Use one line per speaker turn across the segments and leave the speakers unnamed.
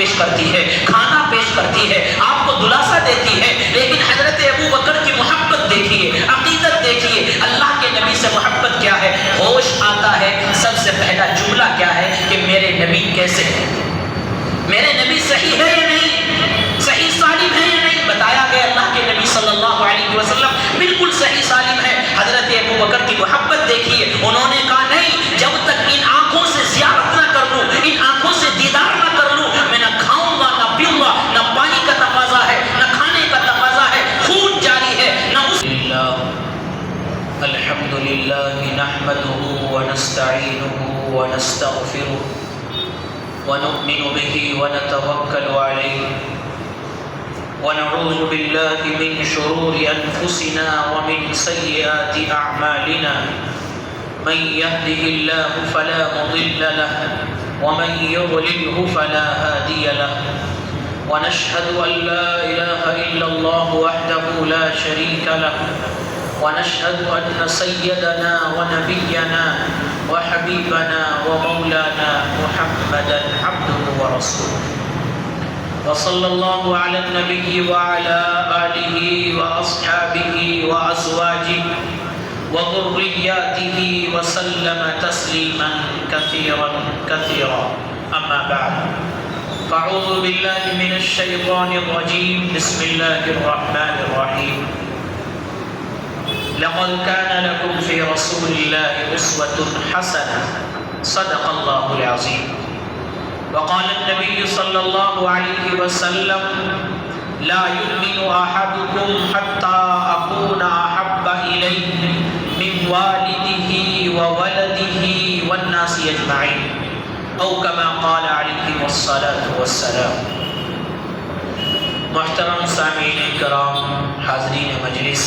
پیش کرتی ہے، کھانا پیش کرتی ہے، آپ کو دلاسا دیتی ہے، لیکن حضرت ابو بکر کی محبت دیکھیے، عقیدت دیکھیے، اللہ کے نبی سے محبت کیا ہے۔ ہوش آتا ہے سب سے پہلا جملہ کیا ہے کہ میرے نبی کیسے ہیں، میرے نبی صحیح ہے یا نہیں، صحیح سالم ہے یا نہیں۔ بتایا گیا اللہ کے نبی صلی اللہ علیہ وسلم بالکل صحیح سالم ہے۔ حضرت ابو بکر کی محبت دیکھیے، انہوں نے کہا نہیں، جب تک ان آنکھوں سے زیارت نہ کر لوں، ان آنکھوں سے دیدار نہ کر لوں، میں نہ کھاؤں گا، نہ پیوں گا، نہ پانی کا تقاضا ہے، نہ کھانے کا تقاضا ہے، خون جاری ہے، نہ اس الحمد للہ نحمده ونستعینه ونستغفره ونؤمن به ونتوکل علیہ ونعوذ باللہ من شرور انفسنا ومن سیئات اعمالنا من يهده الله فلا مضل له ومن يضلله فلا هادي له ونشهد ان لا اله الا الله وحده لا شريك له ونشهد أن سيدنا ونبينا وحبيبنا ومولانا محمدا عبده ورسوله وصلى الله على النبي وعلى آله وأصحابه وأزواجه وذرياته وسلم تسليما كثيرا كثيرا أما بعد فأعوذ بالله من الشيطان الرجيم بسم الله الرحمن الرحيم لقد كان لكم في رسول الله أسوة حسنة صدق الله العظيم وقال النبي صلى الله عليه وسلم لا يؤمن أحدكم حتى أكون أحب إليه من والده وولده والناس أجمعين أو كما قال عليه الصلاة والسلام۔ محترم سامعین کرام، حاضرین مجلس،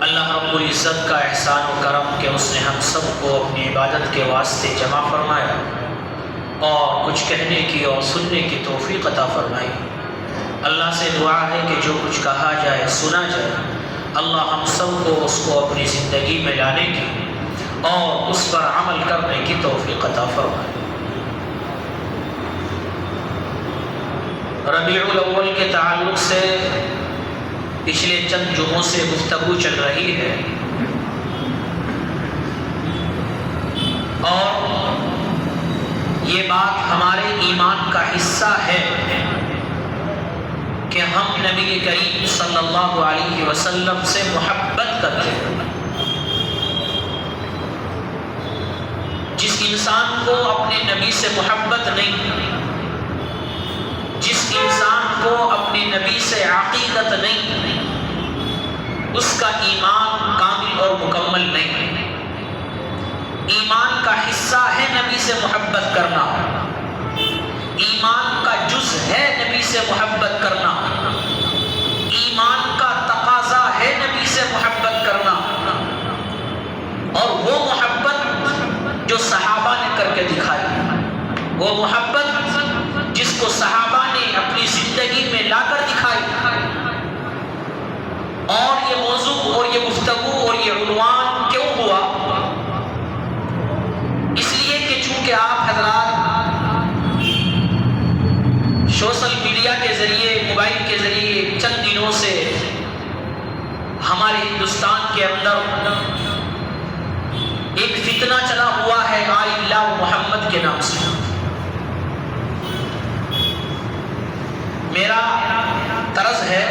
اللہ رب العزت کا احسان و کرم کہ اس نے ہم سب کو اپنی عبادت کے واسطے جمع فرمایا اور کچھ کہنے کی اور سننے کی توفیق عطا فرمائی۔ اللہ سے دعا ہے کہ جو کچھ کہا جائے سنا جائے، اللہ ہم سب کو اس کو اپنی زندگی میں لانے کی اور اس پر عمل کرنے کی توفیق عطا فرمائے۔ ربیع الاول کے تعلق سے پچھلے چند جمعوں سے گفتگو چل رہی ہے اور یہ بات ہمارے ایمان کا حصہ ہے کہ ہم نبی کریم صلی اللہ علیہ وسلم سے محبت کرتے ہیں۔ جس انسان کو اپنے نبی سے محبت نہیں، جس انسان کو اپنے نبی سے عقیدت نہیں، اس کا ایمان کامل اور مکمل نہیں۔ ایمان کا حصہ ہے نبی سے محبت کرنا، ایمان کا جز ہے نبی سے محبت کرنا، ایمان کا تقاضا ہے نبی سے محبت کرنا، اور وہ محبت جو صحابہ نے کر کے دکھائی، وہ محبت جس کو صحابہ نے اپنی زندگی میں لا کر دکھائی۔ اور یہ موضوع اور یہ گفتگو اور یہ عنوان کیوں ہوا؟ اس لیے کہ چونکہ آپ حضرات سوشل میڈیا کے ذریعے، موبائل کے ذریعے چند دنوں سے ہمارے ہندوستان کے اندر ایک فتنہ چلا ہوا ہے آئی اللہ محمد کے نام سے۔ میرا طرز ہے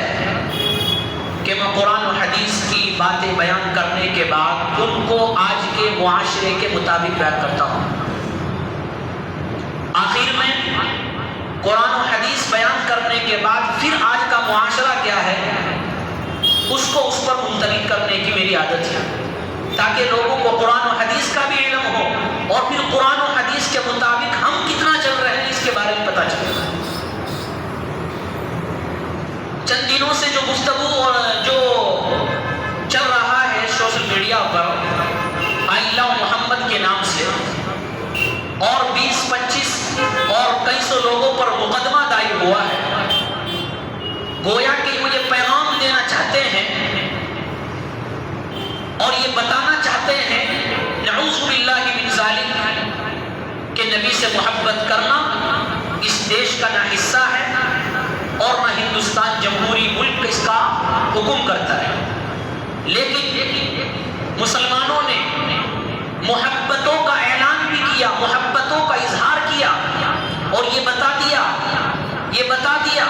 کہ میں قرآن و حدیث کی باتیں بیان کرنے کے بعد ان کو آج کے معاشرے کے مطابق بیان کرتا ہوں۔ آخر میں قرآن و حدیث بیان کرنے کے بعد پھر آج کا معاشرہ کیا ہے اس کو اس پر منتقل کرنے کی میری عادت ہے، تاکہ لوگوں کو قرآن و حدیث کا بھی علم ہو اور پھر قرآن و حدیث کے مطابق ہم کتنا چل رہے ہیں اس کے بارے میں پتہ چلے۔ چند دنوں سے جو گفتگو اور جو چل رہا ہے سوشل میڈیا پر آئی اللہ محمد کے نام سے، اور 20-25 اور کئی سو لوگوں پر مقدمہ دائر ہوا ہے، گویا کہ مجھے پیغام دینا چاہتے ہیں اور یہ بتانا چاہتے ہیں نعوذ باللہ من ذالک کہ نبی سے محبت کرنا اس دیش کا نہ حصہ ہے اور نہ ہندوستان جمہوری ملک اس کا حکم کرتا ہے، لیکن مسلمانوں نے محبتوں کا اعلان بھی کیا، محبتوں کا اظہار کیا اور یہ بتا دیا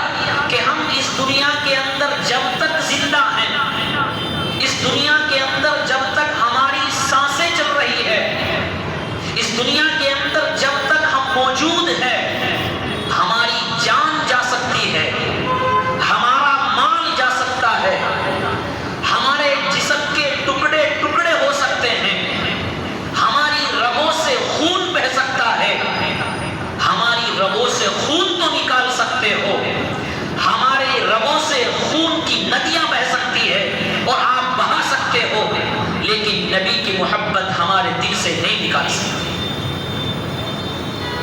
کہ ہم اس دنیا کے اندر جب تک زندہ ہیں، اس دنیا کے اندر جب تک ہماری سانسیں چل رہی ہے، اس دنیا کے اندر جب تک ہم موجود ہیں، ہماری جان جا سکتی ہے، ہمارا مال جا سکتا ہے، ہمارے جسم کے ٹکڑے ٹکڑے ہو سکتے ہیں، ہماری رگوں سے خون بہہ سکتا ہے، ہماری رگوں سے خون تو نکال سکتے ہو، ہمارے رگوں سے خون کی ندیاں بہہ سکتی ہے اور آپ بہا سکتے ہو، لیکن نبی کی محبت ہمارے دل سے نہیں نکال سکتی۔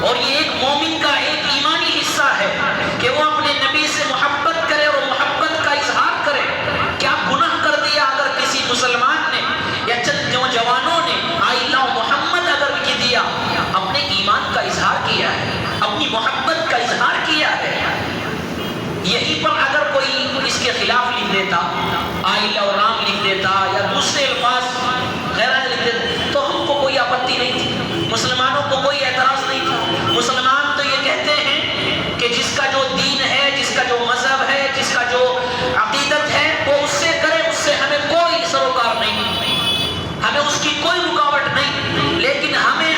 اور یہ ایک مومن کا ایک ایمانی حصہ ہے کہ وہ اپنے نبی سے محبت کرے اور محبت کا اظہار کرے۔ کیا گناہ کر دیا اگر کسی مسلمان نے یا چند نوجوانوں نے آئی لو محمد اگر لکھ دیا؟ اپنے ایمان کا اظہار کیا ہے، اپنی محبت کا اظہار کیا ہے۔ یہیں پر اگر کوئی اس کے خلاف لکھ دیتا، آئی لو رام لکھ دیتا یا دوسرے الفاظ غیرہ لکھ دیتا تو ہم کو کوئی آپتی نہیں تھی، مسلمانوں کو کوئی اعتراض نہیں تھا۔ مسلمان تو یہ کہتے ہیں کہ جس کا جو دین ہے، جس کا جو مذہب ہے، جس کا جو عقیدت ہے وہ اس سے کرے، اس سے ہمیں کوئی سروکار نہیں، ہمیں اس کی کوئی رکاوٹ نہیں، لیکن ہمیں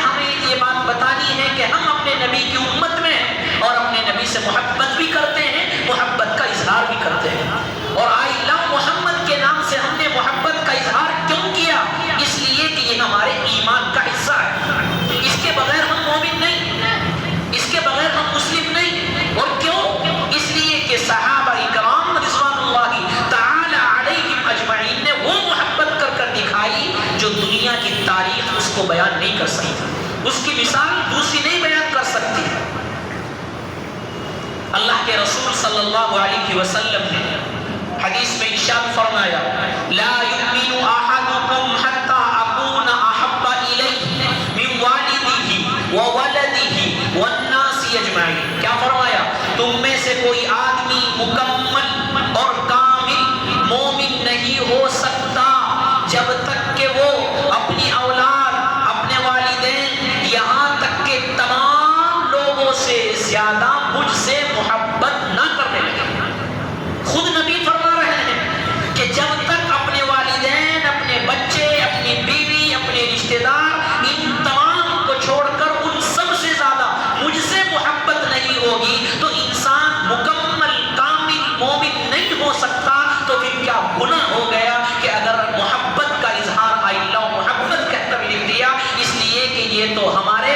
یہ بات بتانی ہے کہ ہم اپنے نبی کی امت میں ہیں اور اپنے نبی سے محبت بھی کرتے ہیں، محبت کا اظہار بھی کرتے ہیں۔ اور آئی لو محمد کے نام سے ہم نے محبت کا اظہار کیوں کیا؟ اس لیے کہ یہ ہمارے ایمان کا حصہ ہے، اس کے بغیر ہم مومن نہیں، اس کے بغیر ہم مسلم نہیں۔ اور کیوں؟ اس لیے کہ صحابہ کرام رضوان اللہ تعالی علیہم اجمعین نے وہ محبت کر کر دکھائی جو دنیا کی تاریخ اس کو بیان نہیں کر سکتی، اس کی مثال دوسری نہیں بیان کر سکتی۔ اللہ کے رسول صلی اللہ علیہ وسلم نے حدیث میں ارشاد فرمایا، لا یؤمن احدکم حتی اکون احب الیہ من والدہ وولدہ والناس اجمعین۔ کیا فرمایا؟ تم میں سے کوئی آدمی مکمل اور کامل مومن نہیں ہو سکتا جب تک کہ وہ اپنی اولاد، اپنے والدین، یہاں تک کہ تمام لوگوں سے زیادہ مجھ سے محبت نہ کرنے لگے۔ خود نبی فرما رہے ہیں کہ جب تک اپنے والدین، اپنے بچے، اپنی بیوی، اپنے رشتہ دار، ان تمام کو چھوڑ کر ان سب سے زیادہ مجھ سے محبت نہیں ہوگی تو انسان مکمل کامل مومن نہیں ہو سکتا۔ تو پھر کیا گناہ ہو گیا کہ اگر محبت کا اظہار آئی لو محمد کہہ کر لکھ دیا، اس لیے کہ یہ تو ہمارے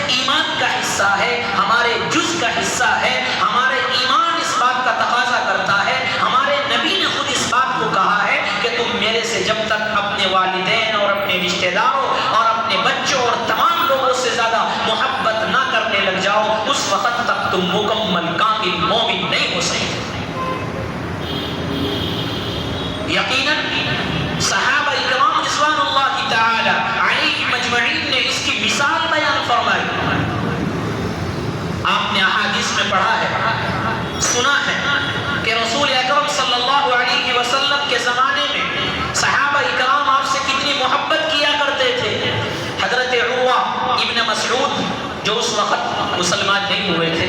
ایمان کا حصہ ہے، ہمارے جز کا حصہ ہے، ہمارے ایمان اس بات کا تقاضا کرتا ہے، ہمارے نبی نے خود اس بات کو کہا ہے کہ تم میرے سے جب تک اپنے والدین اور اپنے رشتہ داروں اور اپنے بچوں اور تمام لوگوں سے زیادہ محبت نہ کرنے لگ جاؤ، اس وقت تک تم مکمل کامل مومن نہیں ہو سکتے۔ یقیناً صحابہ کرام رضوان اللہ تعالی علیہم اجمعین نے اس کی مثال بیان فرمائی۔ آپ نے احادیث میں پڑھا ہے، سنا ہے کہ رسول اکرم صلی اللہ علیہ وسلم کے زمانے میں صحابہ کرام آپ سے کتنی محبت کیا کرتے تھے۔ حضرت عروہ ابن مسعود جو اس وقت مسلمان نہیں ہوئے تھے،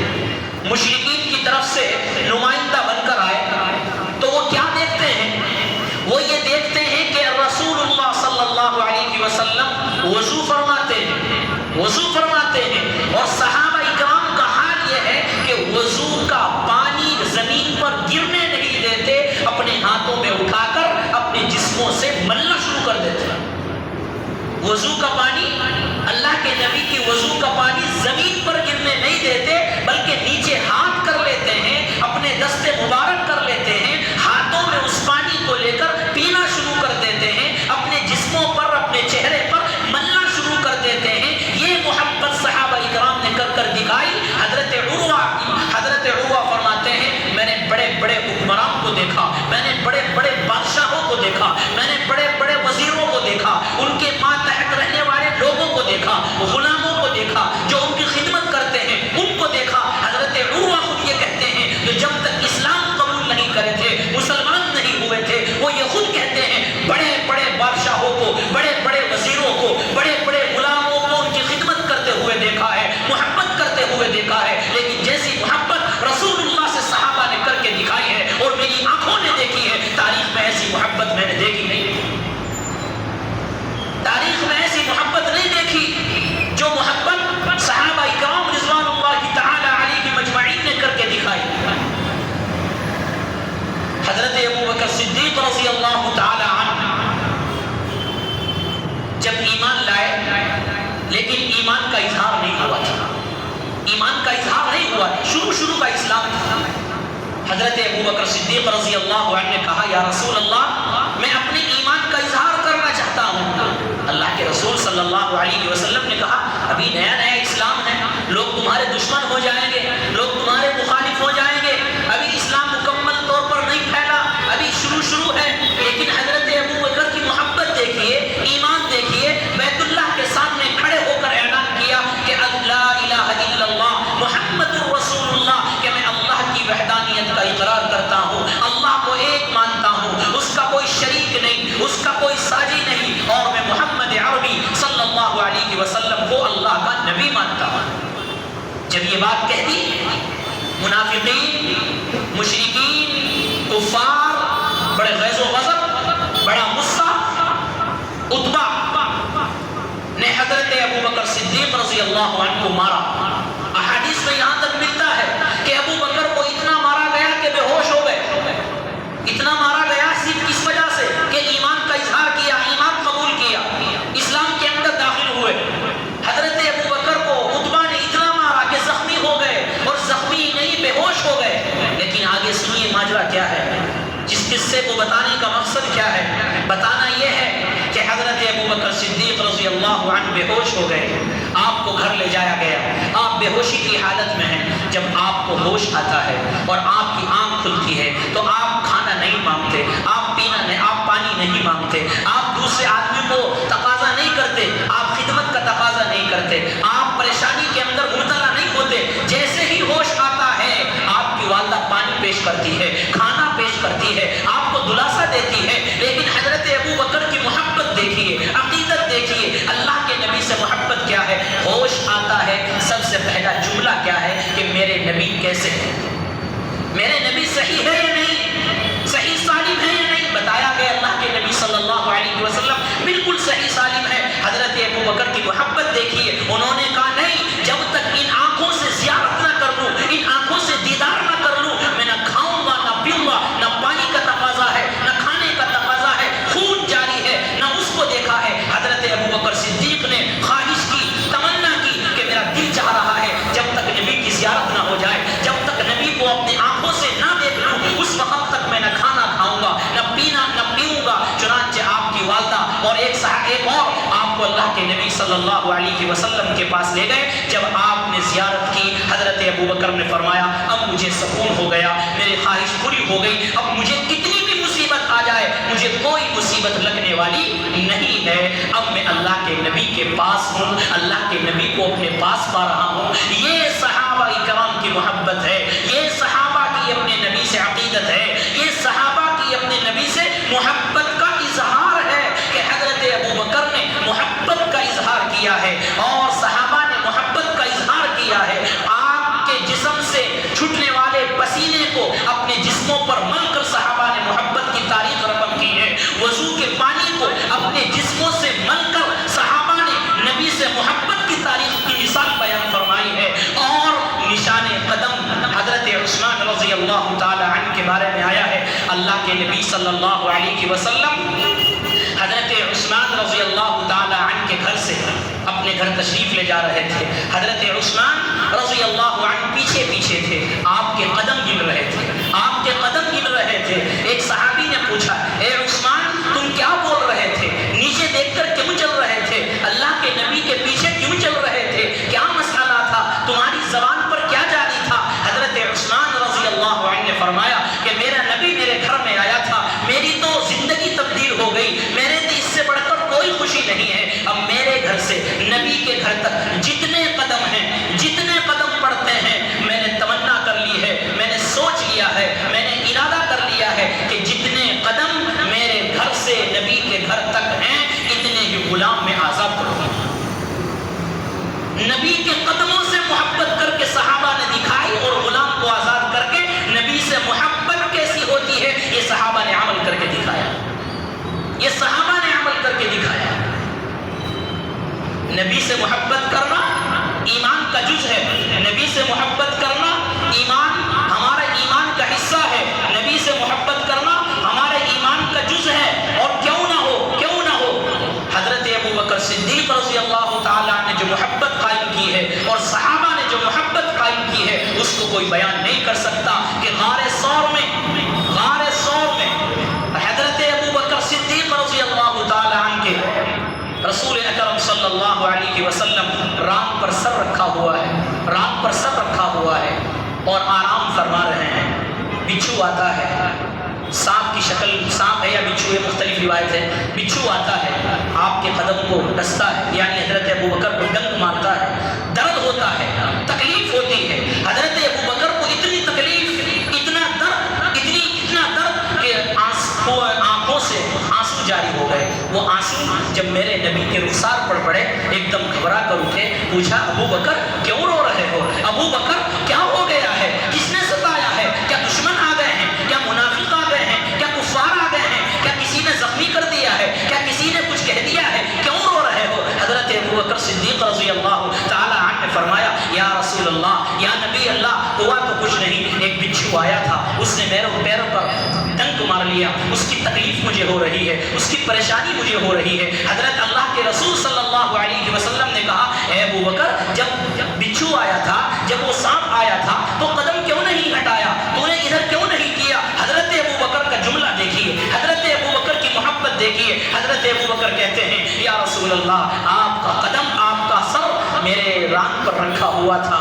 مشرکین کی طرف سے نمائندہ بن کر آئے، تو وہ کیا دیکھتے ہیں؟ وہ یہ دیکھتے ہیں کہ رسول اللہ صلی اللہ علیہ وسلم وضو فرماتے ہیں اور صحابہ اکرام کا حال یہ ہے کہ وضو کا پانی زمین پر گرنے نہیں دیتے، اپنے ہاتھوں میں اٹھا کر اپنے جسموں سے ملنا شروع کر دیتے ہیں۔ وضو کا پانی، اللہ کے نبی کی وضو کا پانی زمین پر گرنے نہیں دیتے بلکہ نیچے ہاتھ کر لیتے ہیں، اپنے دست مبارک کر لیتے ہیں، ہاتھوں میں اس پانی کو لے کر پینا شروع کر دیتے ہیں، اپنے جسموں پر، اپنے چہرے پر ملنا شروع کر دیتے ہیں۔ یہ محبت صحابہ اکرام نے کر کر دکھائی۔ حضرت عروہ فرماتے ہیں، میں نے بڑے بڑے حکمران کو دیکھا، میں نے بڑے بڑے بادشاہوں کو دیکھا، میں نے بڑے بڑے وزیروں کو دیکھا، ان کے ماتحت رہنے والے لوگوں کو دیکھا، غلاموں کو دیکھا، ایمان کا اظہار نہیں ہوا تھا، ایمان کا اظہار نہیں ہوا، شروع کا اسلام تھا۔ حضرت ابو بکر صدیق رضی اللہ عنہ نے کہا یا رسول اللہ میں اپنے ایمان کا اظہار کرنا چاہتا ہوں۔ اللہ کے رسول صلی اللہ علیہ وسلم نے کہا ابھی نیا اسلام ہے، لوگ تمہارے دشمن ہو جائیں گے، لوگ تمہارے مخالف ہو جائیں گے، ابھی اسلام مکمل طور پر نہیں پھیلا، ابھی شروع ہے۔ لیکن حضرت ابو بکر کی محبت دیکھیے، ایمان دیکھیے، بیت اللہ کے سامنے کھڑے ہو کر اعلان کیا کہ لا الہ الا اللہ محمد رسول اللہ، کہ میں اللہ کی وحدانیت کا اقرار کرتا ہوں، اللہ کو ایک مانتا ہوں، اس کا کوئی شریک نہیں، اس کا کوئی ساجی نہیں، اور میں محمد عربی صلی اللہ علیہ وسلم کو اللہ کا نبی مانتا ہوں۔ جب یہ بات کہہ دی، منافقین، مشرکین، کفار بڑے غیظ و غضب، بڑا غصہ، عتبہ نے حضرت ابو بکر صدیق رضی اللہ عنہ کو مارا۔ احادیث میں یہاں تک ملتا ہے کہ ابو بکر کو اتنا مارا گیا کہ بے ہوش ہو گئے، اتنا مارا گیا صرف اس وجہ سے کہ ایمان کا اظہار کیا، ایمان قبول کیا، اسلام کے اندر داخل ہوئے۔ حضرت ابو بکر کو عتبہ نے اتنا مارا کہ زخمی ہو گئے، اور زخمی نہیں بے ہوش ہو گئے۔ لیکن آگے سنیے ماجرا کیا ہے، جس قصے کو بتانے کا مقصد کیا ہے؟ بتانا یہ ہے کہ حضرت ابو بکر صدیق رضی اللہ عنہ بے ہوش ہو گئے، آپ کو گھر لے جایا گیا، آپ بے ہوشی کی حالت میں ہیں۔ جب آپ کو ہوش آتا ہے اور آپ کی آنکھ کھلتی ہے تو آپ کھانا نہیں مانگتے، آپ پینا نہیں، آپ پانی نہیں مانگتے، آپ دوسرے آدمی کو تقاضا نہیں کرتے، آپ خدمت کا تقاضا نہیں کرتے، آپ پریشانی کے اندر مبتلا نہیں ہوتے۔ جیسے ہی ہوش آتا ہے آپ کی والدہ پانی پیش کرتی ہے، کھانا پیش کرتی ہے، آپ کو دلاسا دیتی ہے۔ لیکن حضرت ابو بکر کی محبت دیکھیے، عقیدت دیکھیے، اللہ کے نبی سے محبت کیا ہے۔ ہوش آتا ہے سب سے پہلا جملہ کیا ہے کہ میرے نبی کیسے ہیں، میرے نبی صحیح ہے یا نہیں، صحیح سالم ہے یا نہیں۔ بتایا گیا اللہ کے نبی صلی اللہ علیہ وسلم بالکل صحیح سالم ہے۔ حضرت ابو بکر کی محبت دیکھیے، انہوں نے کہا نہیں، جب تک ان آنکھوں سے زیارت نہ کر لوں، ان آنکھوں سے دیدار نہ کر لوں، میں نہ کھاؤں گا نہ پیوں گا، نہ پانی کا تقاضا ہے نہ کھانے کا تقاضا ہے، خون جاری ہے، نہ اس کو دیکھا ہے۔ حضرت ابو بکر صدیق نے خواہش کی، تمنا کی کہ میرا دل چاہ رہا ہے جب تک نبی کی زیارت نہ ہو جائے، جب تک نبی کو اپنی آنکھوں سے نہ دیکھ لوں، اس وقت تک میں نہ کھانا کھاؤں گا، نہ پینا نہ پیوں گا۔ چنانچہ آپ کی والدہ اور ایک اور آپ کو اللہ کے نبی صلی اللہ علیہ وسلم کے پاس لے گئے۔ جب آپ نے زیارت کی، حضرت ابو بکر نے فرمایا اب مجھے سکون ہو گیا، میری خواہش پوری ہو گئی، اب مجھے کتنی بھی مصیبت آ جائے مجھے کوئی مصیبت لگنے والی نہیں ہے، اب میں اللہ کے نبی کے پاس ہوں، اللہ کے نبی کو اپنے پاس پا رہا ہوں۔ یہ صحابہ کرام کی محبت ہے، یہ صحابہ کی اپنے نبی سے عقیدت ہے، یہ صحابہ کی اپنے نبی سے محبت کا اظہار ہے کہ حضرت ابو بکر نے محبت کا اظہار کیا ہے اور صحابہ نے محبت کا اظہار کیا ہے۔ آپ کے جسم سے چھٹنے والے پسینے کو اپنے جسموں پر مل کر صحابہ نے محبت کی تاریخ رقم کی ہے، وضو کے پانی کو اپنے جسموں سے مل کر صحابہ نے نبی سے محبت کی تاریخ کی مثال بیان فرمائی ہے۔ اور نشان قدم حضرت عثمان رضی اللہ تعالی عنہ کے بارے میں آیا ہے، اللہ کے نبی صلی اللہ علیہ وسلم حضرت عثمان رضی اللہ تعالی عنہ کے گھر سے اپنے گھر تشریف لے جا رہے تھے۔ حضرت عثمان رضی اللہ عنہ پیچھے پیچھے تھے، آپ کے قدم گن رہے تھے، آپ کے قدم گن رہے تھے۔ ایک صحابی نے پوچھا اے عثمان تم کیا بول رہے تھے، نیچے دیکھ کر کیوں چل رہے تھے، اللہ کے نبی کے پیچھے کیوں چل رہے تھے، کیا مسئلہ تھا، تمہاری زبان پر کیا جاری تھا؟ حضرت عثمان رضی اللہ عنہ نے فرمایا کہ میرا نبی میرے گھر میں آیا تھا، میری تو زندگی تبدیل ہو گئی، میرے تو اس سے بڑھ کر کوئی خوشی نہیں ہے۔ اب میرے گھر سے نبی کے گھر تک جتنے قدم ہیں، جتنے قدم پڑتے ہیں، میں نے تمنا کر لی ہے، میں نے سوچ لیا ہے، میں نے ارادہ کر لیا ہے کہ جتنے قدم میرے گھر سے نبی کے گھر تک ہیں اتنے ہی غلام میں آزاد کروں۔ نبی کے قدموں سے محبت کر کے صحابہ نے دکھائی، اور غلام کو آزاد کر کے نبی سے محبت کیسی ہوتی ہے یہ صحابہ نے عمل کر کے دکھایا، یہ صحابہ نے عمل کر کے دکھایا۔ نبی سے محبت کرنا ایمان کا جز ہے، نبی سے محبت کرنا ایمان ہمارا ایمان کا حصہ ہے، نبی سے محبت کرنا ہمارے ایمان کا جز ہے۔ اور کیوں نہ ہو حضرت ابو بکر صدیق رضی اللہ تعالیٰ نے جو محبت اس کو کوئی بیان نہیں کر سکتا کہ غار ثور میں حضرت ابو بکر صدیق رضی اللہ تعالی عنہ کے رسول اکرم صلی اللہ علیہ وسلم ران پر سر رکھا ہوا ہے اور آرام فرما رہے ہیں. بچھو آتا ہے، سانپ کی شکل، سانپ ہے یا بچھو ہے، مختلف روایت ہے. بچھو آتا ہے، آپ کے قدم کو ڈستا ہے، یعنی حضرت ابو بکر کو ڈنک مارتا ہے. درد ہوتا ہے، تکلیف ہوتی ہے. حضرت ابو بکر کو اتنی تکلیف، اتنا درد کہ آنکھوں سے آنسو جاری ہو گئے. وہ آنسو جب میرے نبی کے رخسار پر پڑے، ایک دم گھبرا کر اٹھے. پوچھا ابو بکر کیوں رو رہے ہو؟ ابو بکر کیا ہو گیا ہے؟ کس نے ستایا ہے؟ کیا دشمن آ گئے ہیں؟ کیا منافق آ گئے ہیں؟ کیا کفار آ گئے ہیں؟ کیا کسی نے زخمی کر دیا ہے؟ کیا کسی نے کچھ کہہ دیا ہے؟ کیوں رو رہے ہو؟ حضرت ابو بکر صدیق رضی اللہ تعالی عنہ نے فرمایا یا رسول اللہ، یا نبی اللہ، ہوا تو کچھ نہیں، ایک بچھو آیا تھا، اس نے میرے پیروں پر ڈنک مار لیا، اس کی تکلیف مجھے ہو رہی ہے، اس کی پریشانی مجھے ہو رہی ہے. حضرت اللہ کے رسول صلی اللہ علیہ وسلم نے کہا اے ابو بکر، جب بچھو آیا تھا، جب وہ سانپ آیا تھا تو قدم کیوں نہیں ہٹایا؟ تو نے ادھر کیوں نہیں کیا؟ حضرت ابو بکر کا جملہ دیکھیے، حضرت ابو بکر کی محبت دیکھیے. حضرت ابو بکر کہتے ہیں یا رسول اللہ، آپ کا قدم، آپ کا سر میرے ران پر رکھا ہوا تھا،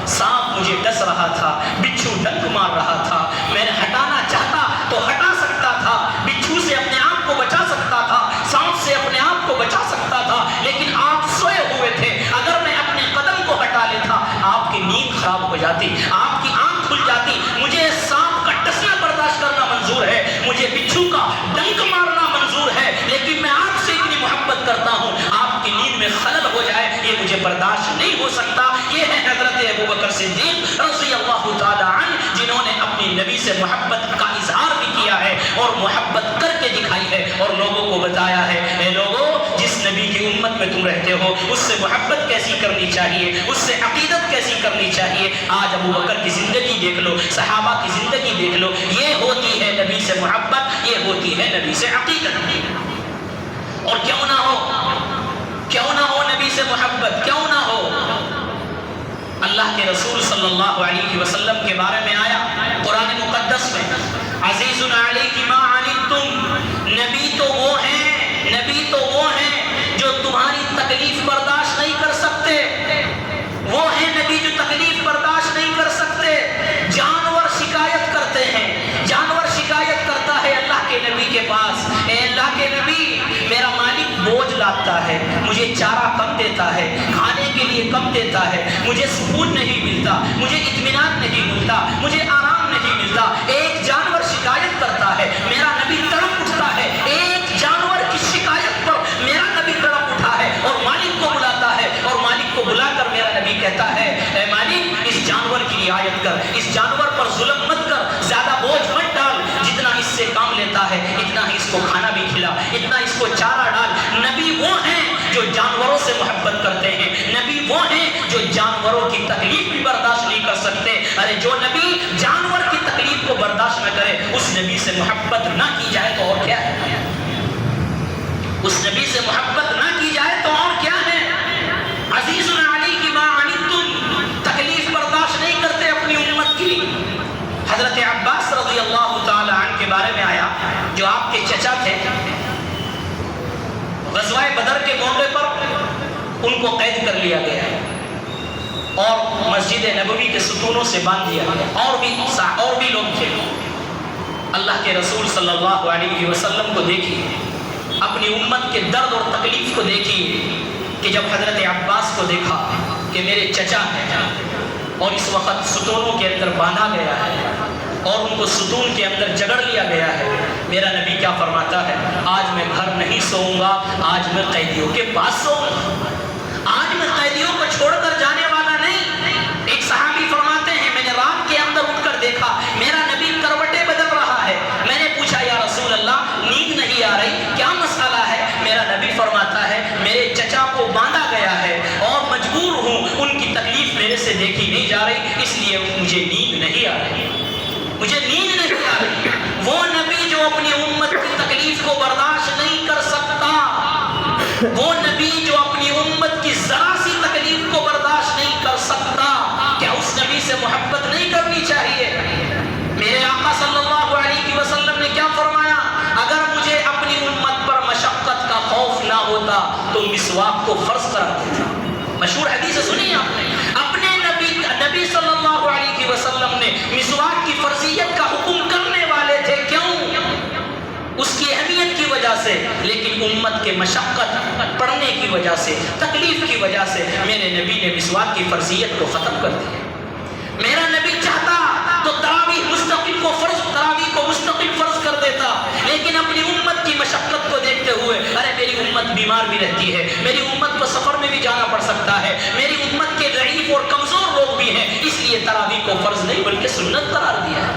سانپ مجھے ڈس رہا تھا، بچھو ڈنک مار رہا تھا، میں نے ہٹانا چاہتا تو ہٹا سکتا تھا، بچھو سے اپنے آپ کو بچا سکتا تھا، سانپ سے اپنے آپ کو بچا سکتا تھا، لیکن آپ سوئے ہوئے تھے. اگر میں اپنے قدم کو ہٹا لیتا، آپ کی نیند خراب ہو جاتی، آپ کی آنکھ کھل جاتی. مجھے سانپ کا ڈسنا برداشت کرنا منظور ہے، مجھے بچھو کا ڈنک مارنا منظور ہے، لیکن میں آپ سے اتنی محبت کرتا ہوں، آپ کی نیند میں خلل ہو جائے یہ مجھے برداشت نہیں ہو سکتا. یہ ہے حضرت ابو بکر صدیق رضی اللہ تعالی عنہ، جنہوں نے اپنی نبی سے محبت کا اظہار بھی کیا ہے اور محبت کر کے دکھائی ہے اور لوگوں کو بتایا ہے اے لوگوں، جس نبی کی امت میں تم رہتے ہو اس سے محبت کیسی کرنی چاہیے، اس سے عقیدت کیسی کرنی چاہیے. آج ابو بکر کی زندگی دیکھ لو، صحابہ کی زندگی دیکھ لو، یہ ہوتی ہے نبی سے محبت، یہ ہوتی ہے نبی سے عقیدت. اور کیوں نہ ہو نبی سے محبت، کیوں نہ ہو؟ اللہ کے رسول صلی اللہ علیہ وسلم کے بارے میں آیا قرآن مقدس میں عزیز علیہ ما عنتم، نبی تو وہ ہیں جو تمہاری تکلیف برداشت نہیں کر سکتے، وہ ہیں نبی جو تکلیف برداشت نہیں کر سکتے. جانور شکایت کرتے ہیں، جانور شکایت کرتا ہے اللہ کے نبی کے پاس، اے اللہ کے نبی میرا مالک بوجھ لاتا ہے، مجھے چارہ کم دیتا ہے، کھانے کے لیے کم دیتا ہے، مجھے سکون نہیں ملتا، مجھے اطمینان نہیں ملتا، مجھے آرام نہیں ملتا. ایک جانور شکایت کرتا ہے، میرا نبی تڑپ اٹھتا ہے. ایک جانور کی شکایت پر میرا نبی تڑپ اٹھا ہے اور مالک کو بلاتا ہے، اور مالک کو بلا کر میرا نبی کہتا ہے اے مالک اس جانور کی رعایت کر، اس جانور پر ظلم مت کر، زیادہ بوجھ مت ڈال، جتنا اس سے کام لیتا ہے اتنا ہی اس کو کھانا بھی کھلا، اتنا اس کو چارہ ڈال. نبی وہ ہیں جو جانوروں سے محبت کرتے ہیں، نبی وہ ہیں جو جانوروں کی تکلیف بھی برداشت نہیں کر سکتے. ارے جو نبی جانور کی تکلیف کو برداشت نہ کرے، اس نبی سے محبت نہ کی جائے تو اور کیا ہے؟ اس نبی سے محبت نہ کی جائے تو اور کیا ہے؟ عزیز علیہ ما عنتم، تکلیف برداشت نہیں کرتے اپنی امت کی. حضرت عباس رضی اللہ تعالی عنہ کے بارے میں آیا جو آپ کے چچا تھے، غزوہ بدر کے موقع پر ان کو قید کر لیا گیا اور مسجد نبوی کے ستونوں سے باندھ دیا گیا. اور بھی لوگ تھے. اللہ کے رسول صلی اللہ علیہ وسلم کو دیکھیے، اپنی امت کے درد اور تکلیف کو دیکھیے کہ جب حضرت عباس کو دیکھا کہ میرے چچا ہیں اور اس وقت ستونوں کے اندر باندھا گیا ہے اور ان کو ستون کے اندر جگڑ لیا گیا ہے، میرا نبی کیا فرماتا ہے؟ آج میں گھر نہیں سوؤں گا، آج میں قیدیوں کے پاس سوؤں گا، آج میں قیدیوں کو چھوڑ کر جانے والا نہیں. ایک صحابی فرماتے ہیں میں نے رات کے اندر اٹھ کر دیکھا میرا نبی کروٹیں بدل رہا ہے. میں نے پوچھا یا رسول اللہ نیند نہیں آ رہی، کیا مسئلہ ہے؟ میرا نبی فرماتا ہے میرے چچا کو باندھا گیا ہے اور مجبور ہوں، ان کی تکلیف میرے سے دیکھی نہیں جا رہی، اس لیے مجھے نیند نہیں آ رہی، مجھے نیند نہیں آ رہی. وہ نبی جو اپنی امت کی تکلیف کو برداشت نہیں کر سکتا، وہ نبی جو اپنی امت کی ذرا سی تکلیف کو برداشت نہیں کر سکتا، کیا اس نبی سے محبت نہیں مشہور حدیث سنی آپ نے، اپنے نبی صلی اللہ علیہ وسلم نے مسواک کی فرضیت کا حکم کرنے والے تھے، کیوں؟ اس کی اہمیت کی وجہ سے، لیکن امت کے مشقت پڑھنے کی وجہ سے، تکلیف کی وجہ سے میرے نبی نے مسواک کی فرضیت کو ختم کر دیا۔ میرا نبی چاہتا تو تراویح کو مستقل فرض کر دیتا، لیکن اپنی امت کی مشقت کو دیکھتے ہوئے، ارے میری امت بیمار بھی رہتی ہے، میری امت کو سفر میں بھی جانا پڑ سکتا ہے، میری امت کے ضعیف اور کمزور لوگ بھی ہیں، اس لیے تراویح کو فرض نہیں بلکہ سنت قرار دیا ہے۔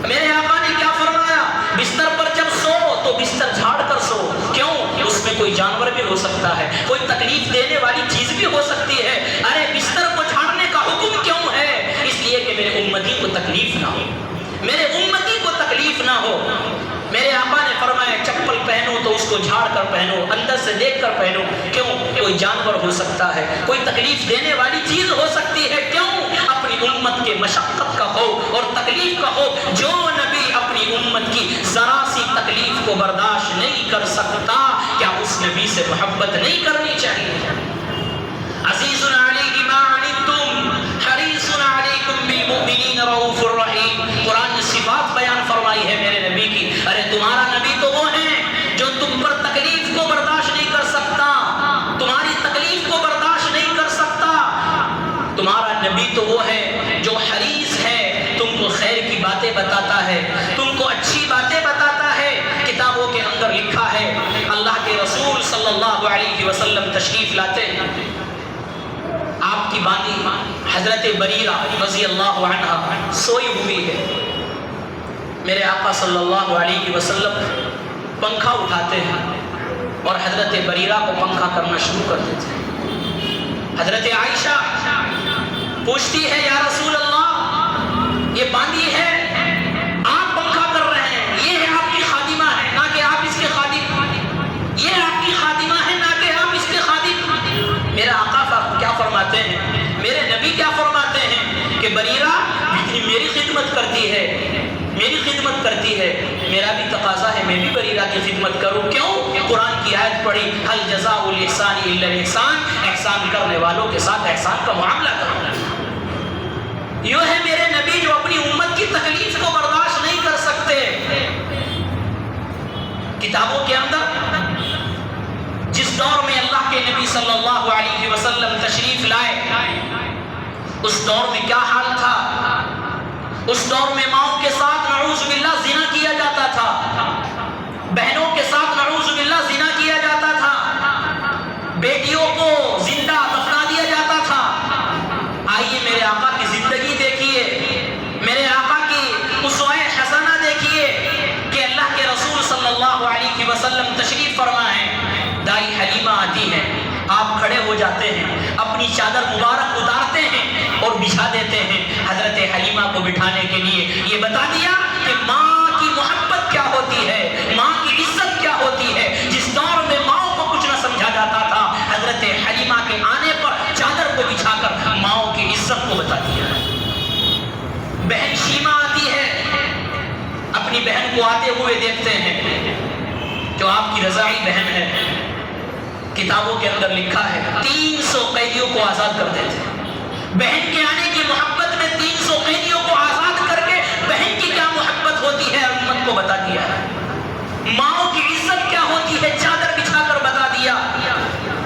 میرے آقا نے کیا فرمایا؟ بستر پر جب سو تو بستر جھاڑ کر سو، کیوں؟ اس میں کوئی جانور بھی ہو سکتا ہے، کوئی تکلیف دینے والی چیز بھی ہو سکتی ہے، ارے بستر کو جھاڑنے کا حکم کیوں ہے؟ اس لیے کہ میرے امتی کو تکلیف نہ ہو، میرے امتی کو تکلیف نہ ہو۔ میرے آقا نے فرمایا چپل پہنو تو اس کو جھاڑ کر پہنو، اندر سے دیکھ کر پہنو، کیوں؟ کوئی جانور ہو سکتا ہے، کوئی تکلیف دینے والی چیز ہو سکتی ہے، کیوں؟ اپنی امت کے مشقت کا خوف اور تکلیف کا خوف۔ جو نبی اپنی امت کی ذرا سی تکلیف کو برداشت نہیں کر سکتا، کیا اس نبی سے محبت نہیں کرنی چاہیے؟ عزیز علیہ ما عنتم حریص علیکم بالمؤمنین رؤوف الرحیم۔ قرآن نے صفات بیان فرمائی ہے میرے نبی کی، ارے تمہارا نبی تو وہ ہے جو تم پر تکلیف کو برداشت نہیں کر سکتا، تمہاری تکلیف کو برداشت نہیں کر سکتا۔ تمہارا نبی تو وہ ہے جو حریص ہے، تم کو خیر کی باتیں بتاتا ہے، تم کو اچھی باتیں بتاتا ہے۔ کتابوں کے اندر لکھا ہے، اللہ کے رسول صلی اللہ علیہ وسلم تشریف لاتے ہیں، آپ کی بانی حضرت بریرہ رضی اللہ عنہ سوئی ہوئی ہے، میرے آقا صلی اللہ علیہ وسلم پنکھا اٹھاتے ہیں اور حضرت بریرہ کو پنکھا کرنا شروع کر دیتے ہیں۔ حضرت عائشہ پوچھتی ہے یا رسول اللہ، یہ باندھی ہے، آپ پنکھا کر رہے ہیں، یہ ہے آپ کی خادمہ ہے نہ کہ آپ اس کے خادم، یہ آپ کی خادمہ ہے نہ کہ آپ اس کے خادم۔ میرے آقا کیا فرماتے ہیں، میرے نبی کیا فرماتے ہیں کہ بریرہ میری خدمت کرتی ہے، میری خدمت کرتی ہے، میرا بھی تقاضا ہے میں بھی بریرہ کی خدمت کروں، کیوں؟ قرآن کی آیت پڑھی، هل جزاء الاحسان الا الاحسان، احسان کرنے والوں کے ساتھ احسان کا معاملہ کرو۔ یہ ہے میرے نبی جو اپنی امت کی تکلیف کو برداشت نہیں کر سکتے۔ کتابوں کے اندر جس دور میں اللہ کے نبی صلی اللہ علیہ وسلم تشریف لائے، اس دور میں کیا حال تھا؟ اس دور میں ماؤں کے ساتھ نعوذ باللہ زنا کیا جاتا تھا، بہنوں کے ساتھ نعوذ باللہ زنا کیا جاتا تھا، بیٹیوں کو زندہ دفنا دیا جاتا تھا۔ آئیے میرے آقا کی زندگی دیکھیے، میرے آقا کی اسوہ حسنہ دیکھیے کہ اللہ کے رسول صلی اللہ علیہ وسلم تشریف فرما ہے، دائی حلیمہ آتی ہے، آپ کھڑے ہو جاتے ہیں، اپنی چادر مبارک اتارتے ہیں اور بچھا دیتے ہیں حضرت حلیمہ کو بٹھانے کے لیے۔ یہ بتا دیا کہ ماں کی محبت کیا ہوتی ہے، ماں کی عزت کیا ہوتی ہے۔ جس دور میں ماں کو کچھ نہ سمجھا جاتا تھا، حضرت حلیمہ کے آنے پر چادر کو بچھا کر ماں کی عزت کو بتا دیا۔ بہن شیمہ آتی ہے، اپنی بہن کو آتے ہوئے دیکھتے ہیں جو آپ کی رضاعی بہن ہے، کتابوں کے اندر لکھا ہے 300 قیدیوں کو آزاد کر دیتے ہیں۔ بہن کے آنے کی محبت میں 300 قیدیوں کو آزاد کر کے بہن کی کیا محبت ہوتی ہے امت کو بتا دیا ہے۔ ماں کی عزت کیا ہوتی ہے چادر بچھا کر بتا دیا۔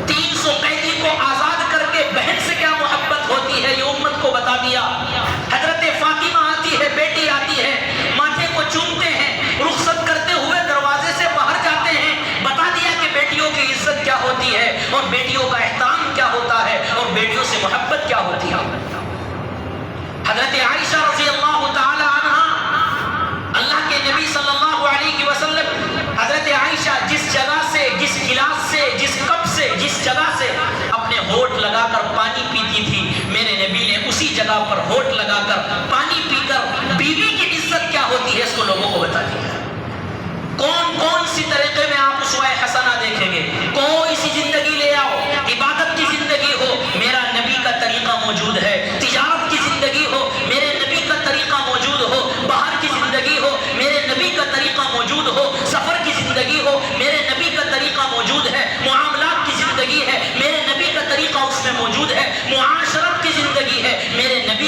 300 قیدی کو آزاد کر کے بہن سے کیا محبت ہوتی ہے یہ امت کو بتا دیا۔ حضرت فاطمہ آتی ہے، بیٹی آتی ہے، ماتھے کو چومتے ہیں، رخصت کرتے ہوئے دروازے سے باہر جاتے ہیں، بتا دیا کہ بیٹیوں کی عزت کیا ہوتی ہے اور بیٹیوں کا احترام کیا ہوتا ہے اور بیٹیوں سے محبت کیا ہوتی ہے۔ حضرت عائشہ رضی اللہ تعالی عنہ، اللہ کے نبی صلی اللہ علیہ وسلم، حضرت عائشہ جس جگہ سے، جس گلاس سے، جس کپ سے، جس جگہ سے اپنے ہونٹ لگا کر پانی پیتی تھی، میرے نبی نے اسی جگہ پر ہونٹ لگا کر پانی پی کر بیوی کی عزت کیا ہوتی ہے اس کو لوگوں کو بتا دیا۔ کون سی طریقے میں آپ اسوہ حسنہ دیکھیں گے؟ کوئی سی زندگی لے آؤ، عبادت کی زندگی ہو، میرا نبی کا طریقہ موجود ہے، تجارت کی زندگی ہو، میرے نبی کا طریقہ موجود ہو، باہر کی زندگی ہو، میرے نبی کا طریقہ موجود ہو، سفر کی زندگی ہو، میرے نبی کا طریقہ موجود ہے، معاملات کی زندگی ہے، میرے نبی کا طریقہ اس میں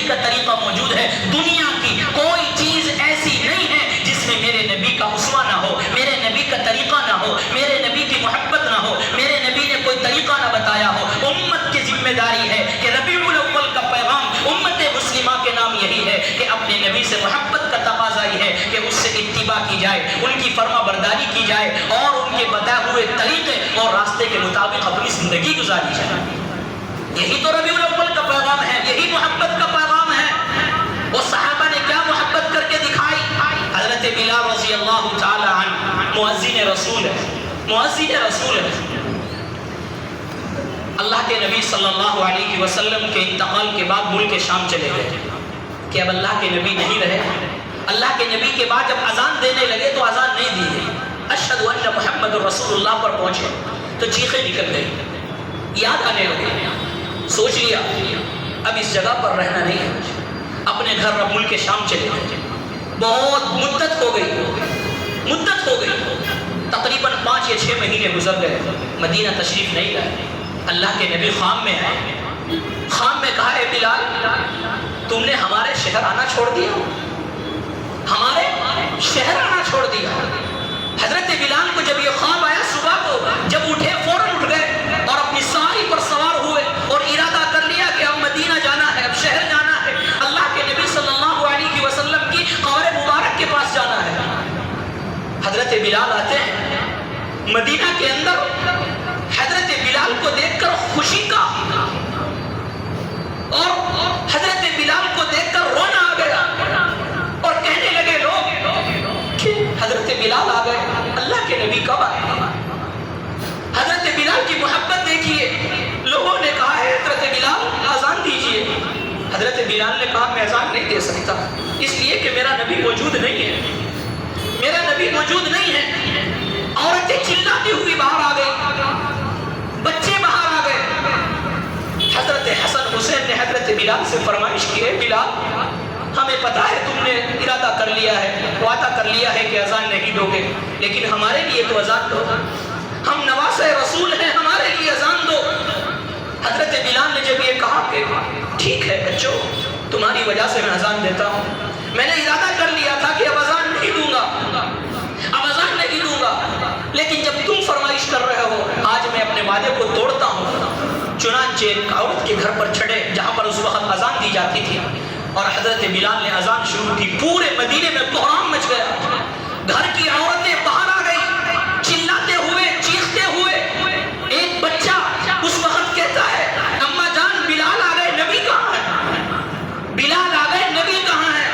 نبی کا طریقہ موجود ہے. دنیا کی کوئی چیز ایسی نہیں ہے جس میں میرے نبی کا اسوہ نہ ہو, میرے نبی کا طریقہ نہ ہو, میرے نبی کی محبت نہ ہو, میرے نبی نے کوئی طریقہ نہ بتایا ہو. امت کی ذمہ داری ہے کہ ربیع الاول کا پیغام امت مسلمہ کے نام یہی ہے کہ اپنے نبی سے محبت کا تقاضا یہ ہے کہ اس سے اتباع کی جائے, ان کی فرما برداری کی جائے اور ان کے بتائے ہوئے طریقے اور راستے کے مطابق اپنی زندگی گزاری جائے. یہی تو ربیع الاول کا پیغام ہے, یہی محبت کا پیغام ہے. وہ صحابہ نے کیا محبت کر کے دکھائی. حضرت بلال رضی اللہ تعالی عنہ مؤذن رسول ہے, مؤذن رسول ہے. اللہ کے نبی صلی اللہ علیہ وسلم کے انتقال کے بعد ملک شام چلے گئے کہ اب اللہ کے نبی نہیں رہے. اللہ کے نبی کے بعد جب اذان دینے لگے تو اذان نہیں دی گئی. اشہد ان محمد رسول اللہ پر پہنچے تو چیخیں نکل گئی, یاد آنے لگے. سوچ لیا اب اس جگہ پر رہنا نہیں ہے, اپنے گھر اب ملک شام چلے گئے. بہت مدت ہو گئی, تقریباً 5 یا 6 مہینے گزر گئے, مدینہ تشریف نہیں لائے. اللہ کے نبی خام میں آئے, خام میں کہا اے بلال تم نے ہمارے شہر آنا چھوڑ دیا, ہمارے شہر آنا چھوڑ دیا. حضرت بلال کو جب یہ خواب آیا صبح کو, جب اٹھے فوراً اٹھ گئے اور اپنی سواری پر سوار ہوئے اور ارادہ کر لیا کہ اب مدینہ جانا ہے, اب شہر جانا ہے, اللہ کے نبی صلی اللہ علیہ وسلم کی قبر مبارک کے پاس جانا ہے. حضرت بلال آتے ہیں مدینہ کے اندر, حضرت بلال کو دیکھ کر خوشی کا اور حضرت بلال کو دیکھ کر رونا آ گیا اور کہنے لگے لوگ کہ حضرت بلال آ گئے, اللہ کے نبی کب آئے. حضرت بلال کی محبت دیکھیے. لوگوں نے کہا ہے حضرت بلال اذان دیجئے. حضرت بلال نے کہا میں اذان نہیں دے سکتا اس لیے کہ میرا نبی موجود نہیں ہے, میرا نبی موجود نہیں ہے. عورتیں چلاتی ہوئی باہر آ گئی, بچے باہر آ گئے. حضرت حسن حسین نے حضرت بلال سے فرمائش کی, ہے بلال ہمیں پتا ہے تم نے ارادہ کر لیا ہے, وعدہ کر لیا ہے کہ اذان نہیں دو گے, لیکن ہمارے لیے تو اذان دو, ہم نواسہ رسول ہیں, ہمارے لیے اذان دو. حضرت بلال نے جب یہ کہا کہ ٹھیک ہے بچوں تمہاری وجہ سے میں اذان دیتا ہوں, میں نے ارادہ کر لیا تھا کہ اب اذان نہیں دوں گا, اب اذان نہیں دوں گا, لیکن جب تم فرمائش کر رہے ہو آج میں اپنے وعدے کو توڑتا ہوں. چنانچہ ایک عورت کے گھر پر چڑھے جہاں پر اس وقت اذان دی جاتی تھی اور حضرت بلال نے اذان شروع کی. پورے مدینے میں کوہرام مچ گیا, گھر کی عورتیں باہر آ گئی چلاتے ہوئے چیختے ہوئے. ایک بچہ اس وقت کہتا ہے اماں جان بلال آ گئے, نبی کہاں ہے, بلال آ گئے, نبی کہاں ہے.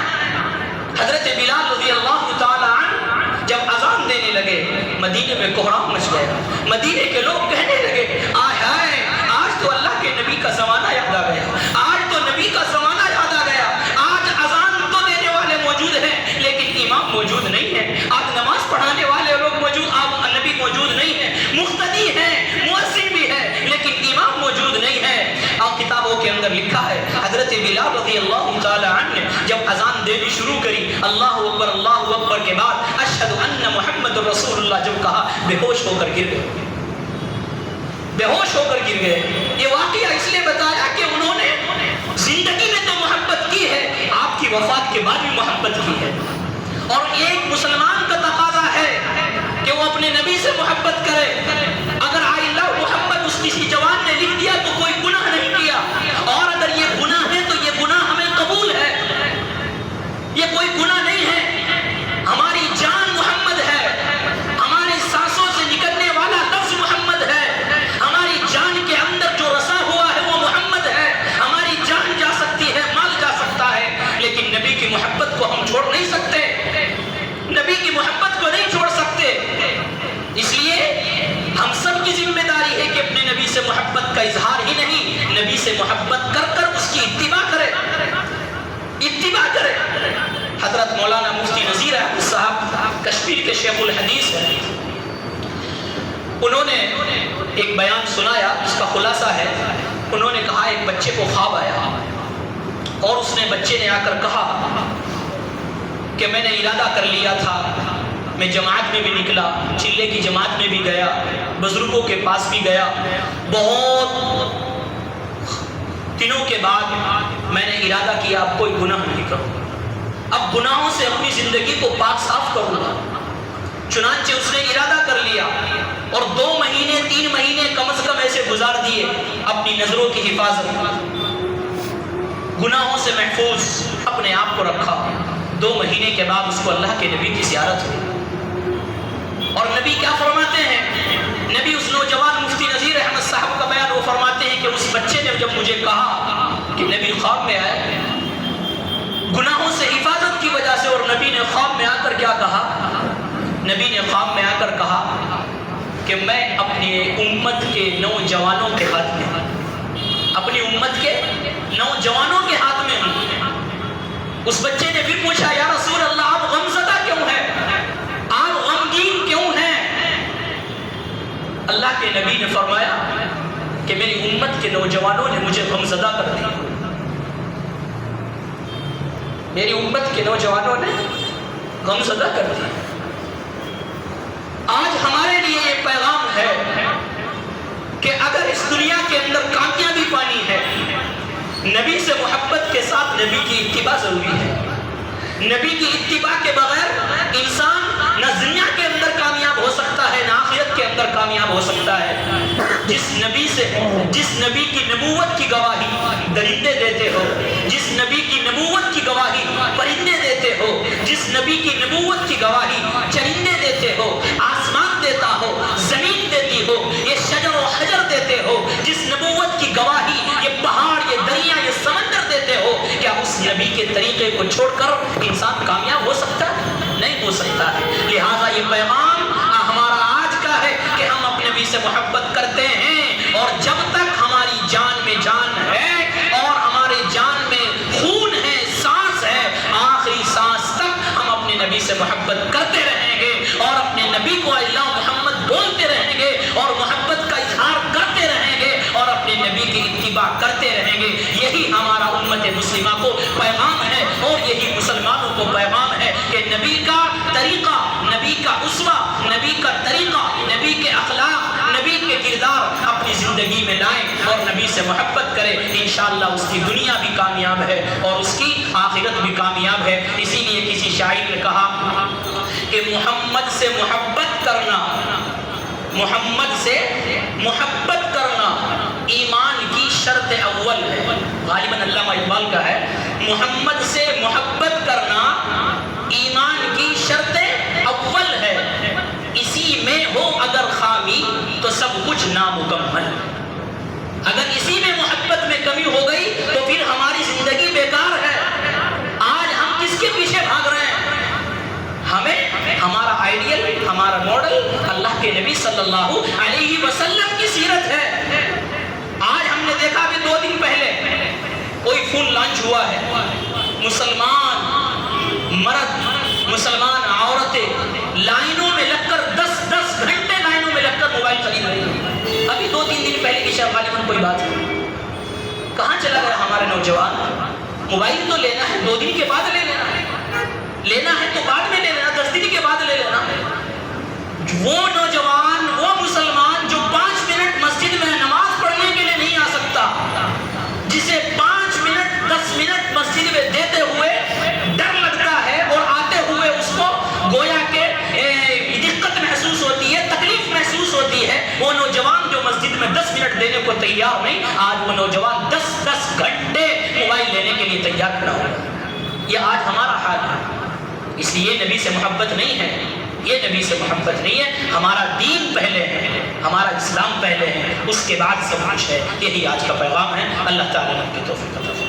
حضرت بلال رضی اللہ تعالی عنہ جب اذان دینے لگے مدینے میں کوہرام مچ گیا. مدینے کے لوگ کہنے لگے آئے ہائے آج تو اللہ کے نبی کا زمانہ یاد آ گیا, آج تو نبی کا زمانہ یاد آ گیا. آج اذان تو دینے والے موجود ہیں لیکن امام موجود نہیں ہے, آج نماز پڑھانے والے لوگ موجود, آپ نبی موجود نہیں ہے, مقتدی ہے, مؤذن بھی ہے لیکن امام موجود نہیں ہے. اور کتابوں کے اندر لکھا ہے حضرت بلال رضی اللہ تعالی عنہ نے جب اذان دینی شروع کری اللہ اکبر کے بعد اشہد ان محمد رسول اللہ جب کہا بے ہوش ہو کر گر گئے, بے ہوش ہو کر گر گئے. یہ واقعہ اس لیے بتایا کہ انہوں نے زندگی میں تو محبت کی ہے, آپ کی وفات کے بعد بھی محبت کی ہے. اور ایک مسلمان کا تقاضا ہے کہ وہ اپنے نبی سے محبت کرے. اگر آئی لو محمد اس کسی جوان نے لکھ دیا تو کوئی گناہ نہیں کیا, اور اگر یہ گناہ ہے تو یہ گناہ ہمیں قبول ہے, یہ کوئی گناہ نہیں ہے. ہماری جان محمد ہے, ہماری سانسوں سے نکلنے والا لفظ محمد ہے, ہماری جان کے اندر جو رسا ہوا ہے وہ محمد ہے. ہماری جان جا سکتی ہے, مال جا سکتا ہے, لیکن نبی کی محبت کو ہم چھوڑ نہیں سکتے, نبی کی محبت کو نہیں چھوڑ سکتے. اس لیے ہم سب کی ذمہ داری ہے کہ اپنے نبی سے محبت کا اظہار ہی نہیں, نبی سے محبت کر کر اس کی اتباع کرے, اتباع کرے. حضرت مولانا مفتی نذیر احمد صاحب کشمیر کے شیخ الحدیث ہیں, انہوں نے ایک بیان سنایا جس کا خلاصہ ہے. انہوں نے کہا ایک بچے کو خواب آیا اور اس نے بچے نے آ کر کہا کہ میں نے ارادہ کر لیا تھا, میں جماعت میں بھی نکلا, چلے کی جماعت میں بھی گیا, بزرگوں کے پاس بھی گیا, بہت دنوں کے بعد میں نے ارادہ کیا اب کوئی گناہ نہیں کروں، اب گناہوں سے اپنی زندگی کو پاک صاف کروں گا۔ چنانچہ اس نے ارادہ کر لیا اور 2 مہینے 3 مہینے کم از کم ایسے گزار دیے اپنی نظروں کی حفاظت، گناہوں سے محفوظ اپنے آپ کو رکھا۔ 2 مہینے کے بعد اس کو اللہ کے نبی کی زیارت ہوئی، اور نبی کیا فرماتے ہیں؟ نبی اس نوجوان مفتی نذیر احمد صاحب کا بیان وہ فرماتے ہیں کہ اس بچے نے جب مجھے کہا کہ نبی خواب میں آئے گناہوں سے حفاظت کی وجہ سے، اور نبی نے خواب میں آ کر کیا کہا؟ نبی نے خواب میں آ کر کہا کہ میں اپنی امت کے نوجوانوں کے ہاتھ میں ہوں، اپنی امت کے نوجوانوں کے ہاتھ میں ہوں۔ اس بچے نے پھر پوچھا یا رسول اللہ آپ غمزدہ کیوں ہیں، آپ غمگین کیوں ہیں؟ اللہ کے نبی نے فرمایا کہ میری امت کے نوجوانوں نے مجھے غمزدہ کر دیا، میری امت کے نوجوانوں نے غمزدہ کر دیا۔ آج ہمارے لیے یہ پیغام ہے کہ اگر اس دنیا کے اندر کامیابی پانی ہے، نبی سے محبت کے ساتھ نبی کی اتباع ضروری ہے۔ نبی کی اتباع کے بغیر انسان نہ دنیا کے اندر کامیاب ہو سکتا ہے نہ آخرت کے اندر کامیاب ہو سکتا ہے۔ جس نبی کی نبوت کی گواہی درندے دیتے ہو، جس نبی کی نبوت کی گواہی پرندے دیتے ہو، جس نبی کی نبوت کی گواہی چرندے دیتے ہو، آسمان دیتا ہو، زمین دیتی ہو، یہ شجر و حجر دیتے ہو، جس نبوت کی گواہی یہ پہاڑ یہ دریا یہ سمندر دیتے ہو، کیا اس نبی کے طریقے کو چھوڑ کر انسان کامیاب ہو سکتا ہے؟ نہیں ہو سکتا ہے۔ لہٰذا یہ پیغام ہمارا آج کا ہے کہ ہم اپنے نبی سے محبت کرتے ہیں، اور جب تک ہماری جان میں جان ہے اور ہمارے جان میں خون ہے، سانس ہے، آخری سانس تک ہم اپنے نبی سے محبت کرتے رہیں گے، اور اپنے نبی کو اللہ محمد بولتے رہیں گے، اور محبت کا اظہار کرتے رہیں گے، اور اپنے نبی کی اتباع کرتے رہیں گے۔ یہی ہمارا امت مسلمہ کو پیغام ہے، اور یہی مسلمانوں کو پیغام ہے کہ نبی کا طریقہ، نبی کا اسوہ، نبی کا طریقہ، نبی کے اخلاق، نبی کے کردار اپنی زندگی میں لائیں اور نبی سے محبت کریں۔ انشاءاللہ اس کی دنیا بھی کامیاب ہے اور اس کی آخرت بھی کامیاب ہے۔ اسی لیے کسی شاعر نے کہا کہ محمد سے محبت کرنا، محمد سے محبت کرنا ایمان کی شرط اول ہے۔ غالباً علامہ اقبال کا ہے، محمد سے محبت کرنا ایمان کی شرط اول ہے، اسی میں ہو اگر خامی تو سب کچھ نامکمل۔ اگر اسی میں محبت میں کمی ہو گئی تو پھر ہماری زندگی بیکار ہے۔ آج ہم کس کے پیچھے بھاگ رہے ہیں؟ ہمیں ہمارا آئیڈیل، ہمارا ماڈل اللہ کے نبی صلی اللہ علیہ وسلم کی سیرت ہے۔ آج ہم نے دیکھا ابھی 2 دن پہلے کوئی فون لانچ ہوا ہے، مسلمان مرد مسلمان عورتیں لائنوں میں لگ کر 10 گھنٹے لائنوں میں لگ کر موبائل خرید رہی ہیں۔ ابھی 2-3 دن پہلے کی شاید غالباً کوئی بات ہے، کہاں چلا گیا ہمارے نوجوان؟ موبائل تو لینا ہے 2 دن کے بعد لے لینا ہے، لینا ہے تو بعد میں لے لینا، 10 دن کے بعد لے لینا۔ وہ نوجوان، وہ مسلمان جو 5 منٹ مسجد میں نماز پڑھنے کے لیے نہیں آ سکتا، جسے 5 منٹ 10 منٹ مسجد میں دیتے ہوئے ڈر لگتا ہے اور آتے ہوئے اس کو گویا کہ دقت محسوس ہوتی ہے، تکلیف محسوس ہوتی ہے، وہ نوجوان جو مسجد میں 10 منٹ دینے کو تیار نہیں، آج وہ نوجوان 10 گھنٹے موبائل لینے کے لیے تیار نہ ہو۔ یہ آج ہمارا حال ہے۔ اس لیے نبی سے محبت نہیں ہے، یہ نبی سے محبت نہیں ہے۔ ہمارا دین پہلے ہے، ہمارا اسلام پہلے ہے، اس کے بعد سب کچھ ہے۔ یہی آج کا پیغام ہے۔ اللہ تعالیٰ کی توفیق عطا فرمائے۔